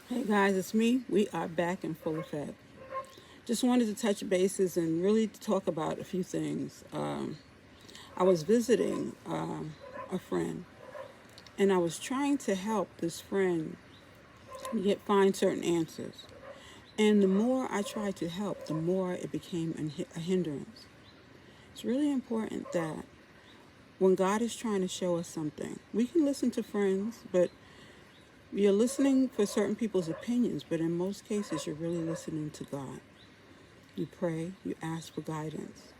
Hey guys, it's me. We are back in full effect. Just wanted to touch bases and really talk about a few things. I was visiting a friend, and I was trying to help this friend get find certain answers. And the more I tried to help, the more it became a hindrance. It's really important that when God is trying to show us something, we can listen to friends, but you're listening for certain people's opinions, but in most cases, you're really listening to God. You pray, you ask for guidance.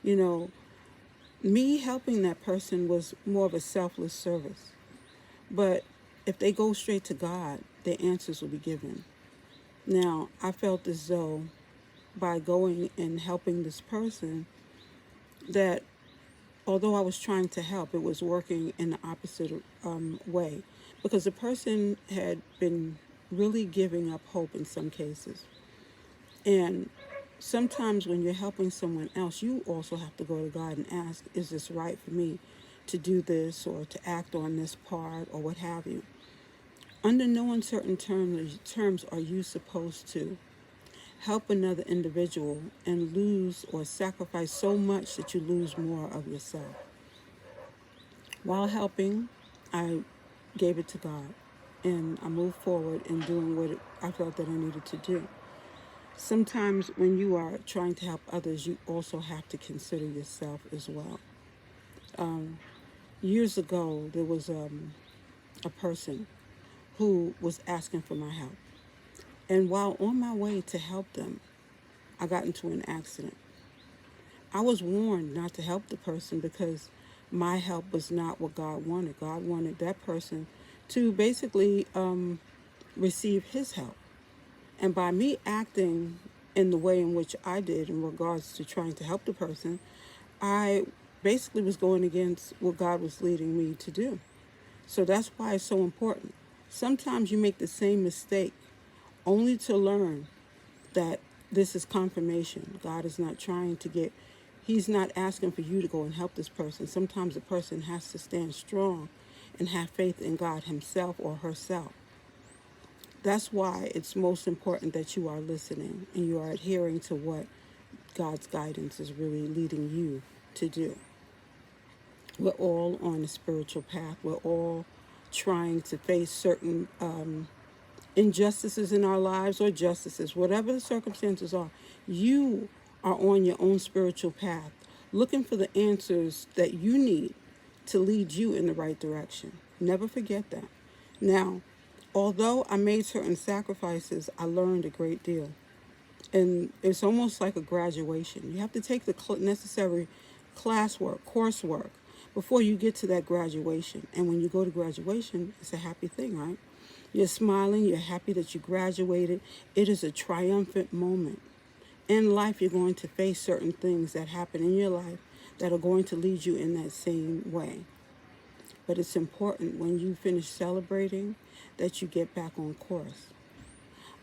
You know, me helping that person was more of a selfless service. But if they go straight to God, their answers will be given. Now, I felt as though by going and helping this person, that although I was trying to help, it was working in the opposite way. Because the person had been really giving up hope in some cases. And sometimes when you're helping someone else, you also have to go to God and ask, is this right for me to do this or to act on this part or what have you? Under no uncertain terms are you supposed to help another individual and lose or sacrifice so much that you lose more of yourself. While helping, I gave it to God and I moved forward in doing what I felt that I needed to do. Sometimes when you are trying to help others, you also have to consider yourself as well. Um, Years ago, there was a person who was asking for my help. And while on my way to help them, I got into an accident. I was warned not to help the person because my help was not what God wanted. God wanted that person to basically receive his help. And by me acting in the way in which I did in regards to trying to help the person, I basically was going against what God was leading me to do. So that's why it's so important. Sometimes you make the same mistake only to learn that this is confirmation. God is not trying to get, He's not asking for you to go and help this person. Sometimes a person has to stand strong and have faith in God Himself or herself. That's why it's most important that you are listening and you are adhering to what God's guidance is really leading you to do. We're all on a spiritual path. We're all trying to face certain injustices in our lives or justices, whatever the circumstances are. You are on your own spiritual path, looking for the answers that you need to lead you in the right direction. Never forget that. Now, although I made certain sacrifices, I learned a great deal. And it's almost like a graduation. You have to take the necessary classwork, coursework, before you get to that graduation. And when you go to graduation, it's a happy thing, right? You're smiling, you're happy that you graduated. It is a triumphant moment. In life, you're going to face certain things that happen in your life that are going to lead you in that same way. But it's important when you finish celebrating that you get back on course.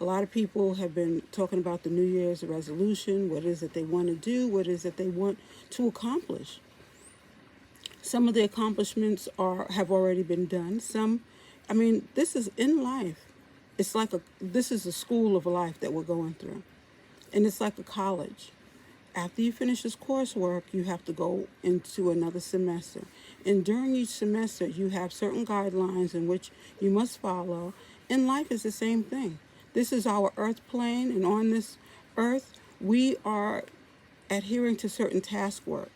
A lot of people have been talking about the New Year's resolution, what it is that they want to do, what it is that they want to accomplish. Some of the accomplishments have already been done. This is in life. It's like this is a school of life that we're going through. And it's like a college. After you finish this coursework, you have to go into another semester. And during each semester, you have certain guidelines in which you must follow. And life is the same thing. This is our earth plane, and on this earth, we are adhering to certain task work.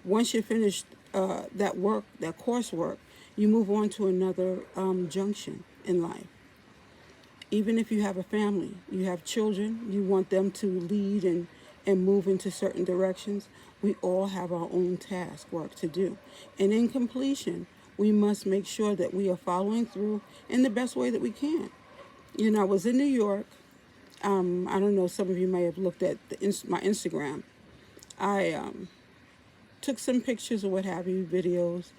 Once you finish that work, that coursework, you move on to another junction in life. Even if you have a family, you have children, you want them to lead and move into certain directions, we all have our own task work to do. And in completion, we must make sure that we are following through in the best way that we can. I was in New York. I don't know, some of you may have looked at my Instagram. I took some pictures or what have you, videos,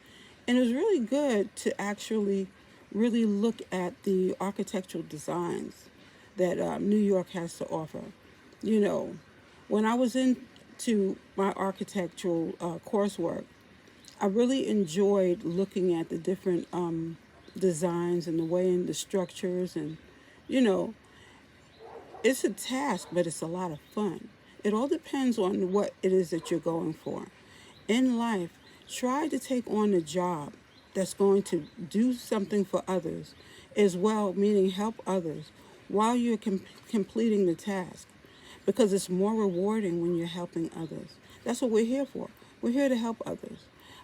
and it was really good to actually really look at the architectural designs that New York has to offer. You know, when I was into my architectural coursework, I really enjoyed looking at the different designs and the way and the structures and You know, it's a task, but it's a lot of fun. It all depends on what it is that you're going for. In life, try to take on a job that's going to do something for others as well, meaning help others while you're completing the task, because it's more rewarding when you're helping others. That's what we're here for. We're here to help others.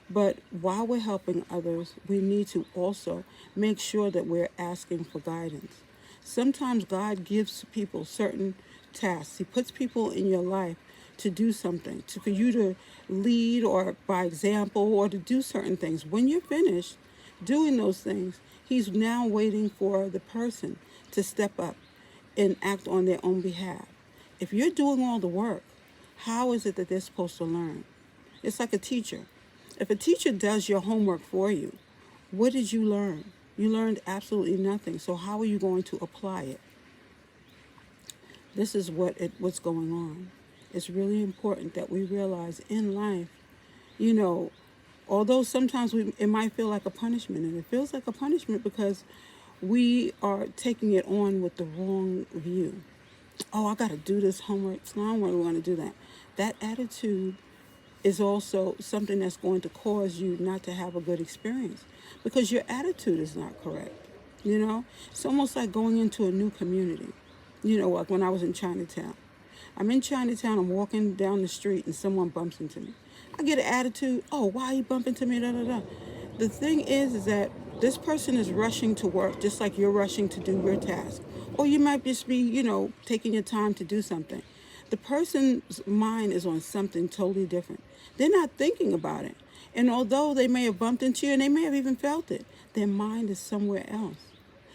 But while we're helping others, we need to also make sure that we're asking for guidance. Sometimes God gives people certain tasks. He puts people in your life to do something, for you to lead or by example or to do certain things. When you're finished doing those things, He's now waiting for the person to step up and act on their own behalf. If you're doing all the work, how is it that they're supposed to learn? It's like a teacher. If a teacher does your homework for you, what did you learn? You learned absolutely nothing. So how are you going to apply it? This is what's going on. It's really important that we realize in life, you know, although sometimes it might feel like a punishment, and it feels like a punishment because we are taking it on with the wrong view. Oh, I got to do this homework, so I don't really want to do that. That attitude is also something that's going to cause you not to have a good experience because your attitude is not correct. You know, it's almost like going into a new community. You know, like when I was in Chinatown. I'm in Chinatown, I'm walking down the street and someone bumps into me. I get an attitude, oh, why are you bumping into me, da, da, da. The thing is that this person is rushing to work just like you're rushing to do your task. Or you might just be, taking your time to do something. The person's mind is on something totally different. They're not thinking about it. And although they may have bumped into you and they may have even felt it, their mind is somewhere else.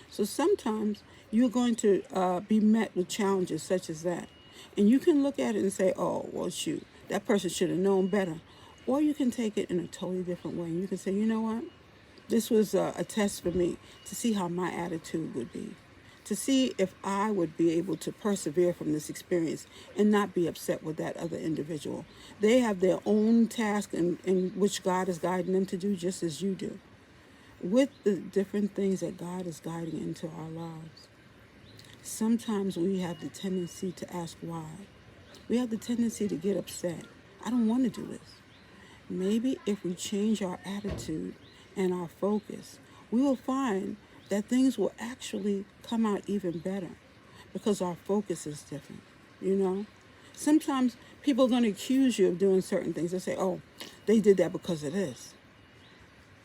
So sometimes you're going to be met with challenges such as that. And you can look at it and say, oh, well, shoot, that person should have known better. Or you can take it in a totally different way. And you can say, you know what? This was a test for me to see how my attitude would be, to see if I would be able to persevere from this experience and not be upset with that other individual. They have their own task in which God is guiding them to do just as you do, with the different things that God is guiding into our lives. Sometimes we have the tendency to ask why. We have the tendency to get upset. I don't want to do this. Maybe if we change our attitude and our focus, we will find that things will actually come out even better because our focus is different, Sometimes people are going to accuse you of doing certain things. They say, oh, they did that because of this.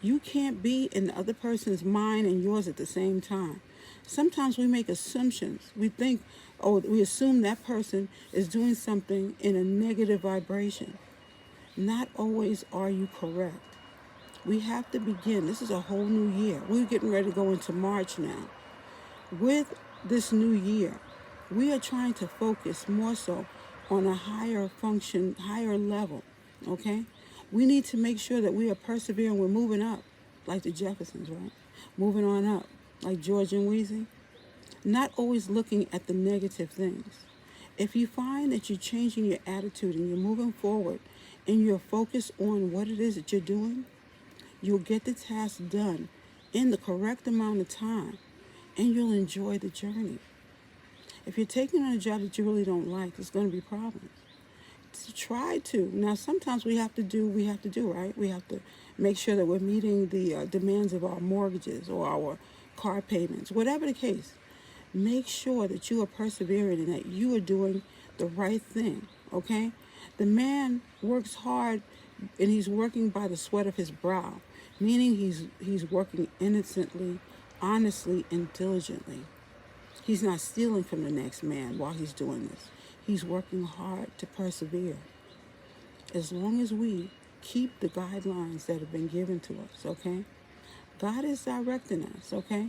You can't be in the other person's mind and yours at the same time. Sometimes we make assumptions. We think, we assume that person is doing something in a negative vibration. Not always are you correct. We have to begin. This is a whole new year. We're getting ready to go into March now. With this new year, we are trying to focus more so on a higher function, higher level, okay? We need to make sure that we are persevering. We're moving up, like the Jeffersons, right? Moving on up, like George and Weezy. Not always looking at the negative things. If you find that you're changing your attitude and you're moving forward and you're focused on what it is that you're doing, you'll get the task done in the correct amount of time and you'll enjoy the journey. If you're taking on a job that you really don't like, there's going to be problems. So try to. Now, sometimes we have to do, right? We have to make sure that we're meeting the demands of our mortgages or our car payments, whatever the case. Make sure that you are persevering and that you are doing the right thing, okay? The man works hard and he's working by the sweat of his brow, meaning he's working innocently, honestly, and diligently. He's not stealing from the next man while he's doing this. He's working hard to persevere. As long as we keep the guidelines that have been given to us, okay? God is directing us, okay?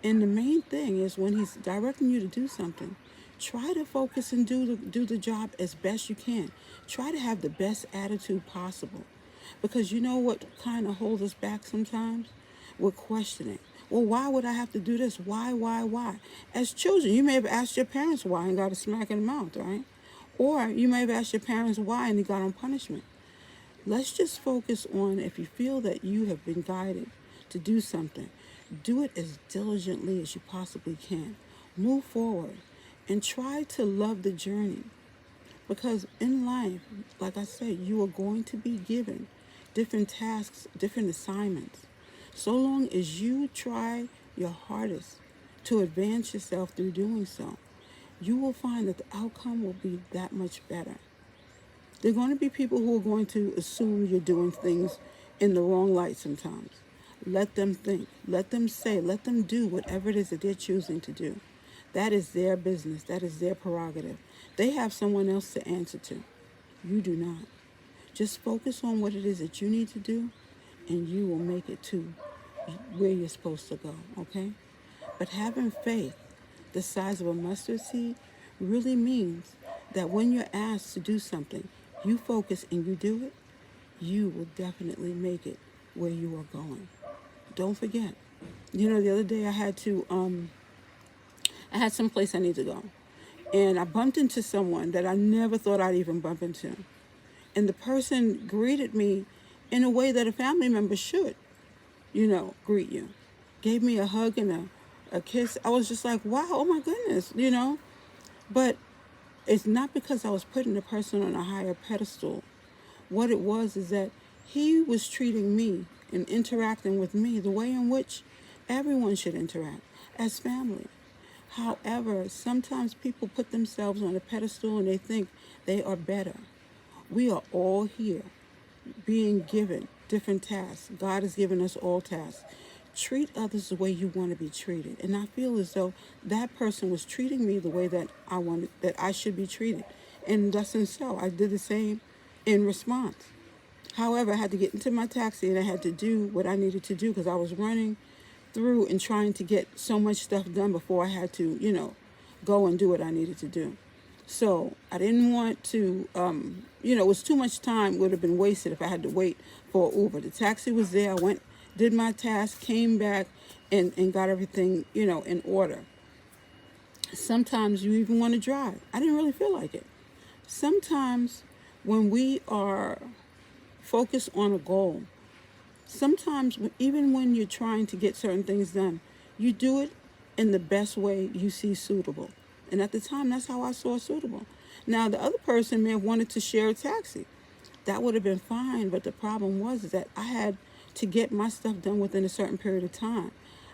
And the main thing is when he's directing you to do something, try to focus and do the job as best you can. Try to have the best attitude possible. Because you know what kind of holds us back sometimes? We're questioning. Well, why would I have to do this? Why? As children, you may have asked your parents why and got a smack in the mouth, right? Or you may have asked your parents why and you got on punishment. Let's just focus on, if you feel that you have been guided to do something, do it as diligently as you possibly can. Move forward and try to love the journey. Because in life, like I said, you are going to be given different tasks, different assignments. So long as you try your hardest to advance yourself through doing so, you will find that the outcome will be that much better. There are going to be people who are going to assume you're doing things in the wrong light sometimes. Let them think, let them say, let them do whatever it is that they're choosing to do. That is their business, that is their prerogative. They have someone else to answer to. You do not. Just focus on what it is that you need to do, and you will make it to where you're supposed to go, okay? But having faith the size of a mustard seed really means that when you're asked to do something, you focus and you do it, you will definitely make it where you are going. Don't forget. You know, the other day I had some place I need to go. And I bumped into someone that I never thought I'd even bump into. And the person greeted me in a way that a family member should, greet you. Gave me a hug and a kiss. I was just like, wow, oh my goodness, But it's not because I was putting the person on a higher pedestal. What it was is that he was treating me and interacting with me the way in which everyone should interact as family. However, sometimes people put themselves on a pedestal and they think they are better. We are all here being given different tasks. God has given us all tasks. Treat others the way you want to be treated. And I feel as though that person was treating me the way that I should be treated. And thus and so, I did the same in response. However, I had to get into my taxi and I had to do what I needed to do because I was running through and trying to get so much stuff done before I had to, go and do what I needed to do. So I didn't want to, it was too much time would have been wasted if I had to wait for Uber. The taxi was there. I went, did my task, came back, and got everything, in order. Sometimes you even want to drive. I didn't really feel like it. Sometimes when we are focused on a goal, sometimes even when you're trying to get certain things done, you do it in the best way you see suitable. And at the time, that's how I saw suitable. Now, the other person may have wanted to share a taxi. That would have been fine, but the problem was that I had to get my stuff done within a certain period of time.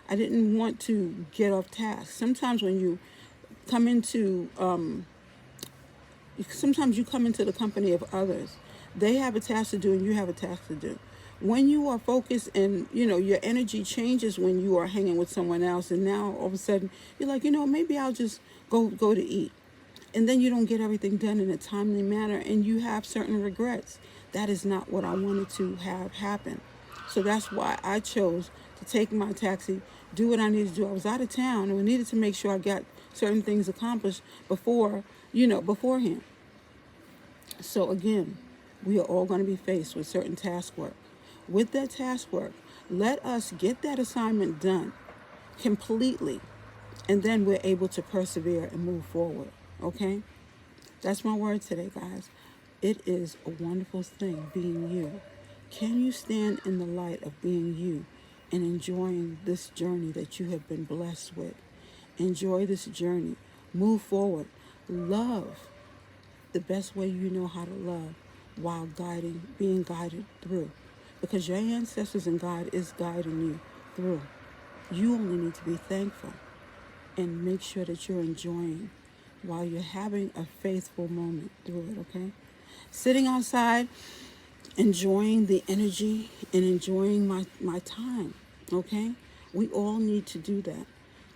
I didn't want to get off task. Sometimes when you come into, the company of others. They have a task to do and you have a task to do. When you are focused and, your energy changes when you are hanging with someone else. And now all of a sudden you're like, maybe I'll just go to eat. And then you don't get everything done in a timely manner and you have certain regrets. That is not what I wanted to have happen. So that's why I chose to take my taxi, do what I needed to do. I was out of town and we needed to make sure I got certain things accomplished beforehand. So again, we are all going to be faced with certain task work. With that task work, let us get that assignment done completely, and then we're able to persevere and move forward, okay? That's my word today, guys. It is a wonderful thing being you. Can you stand in the light of being you and enjoying this journey that you have been blessed with? Enjoy this journey. Move forward. Love the best way you know how to love while being guided through. Because your ancestors and God is guiding you through. You only need to be thankful and make sure that you're enjoying while you're having a faithful moment through it, okay? Sitting outside, enjoying the energy and enjoying my time, okay? We all need to do that.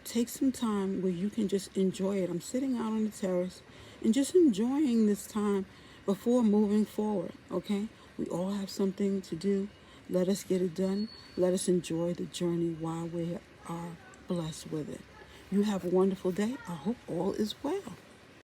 Take some time where you can just enjoy it. I'm sitting out on the terrace and just enjoying this time before moving forward, okay? We all have something to do. Let us get it done. Let us enjoy the journey while we are blessed with it. You have a wonderful day. I hope all is well.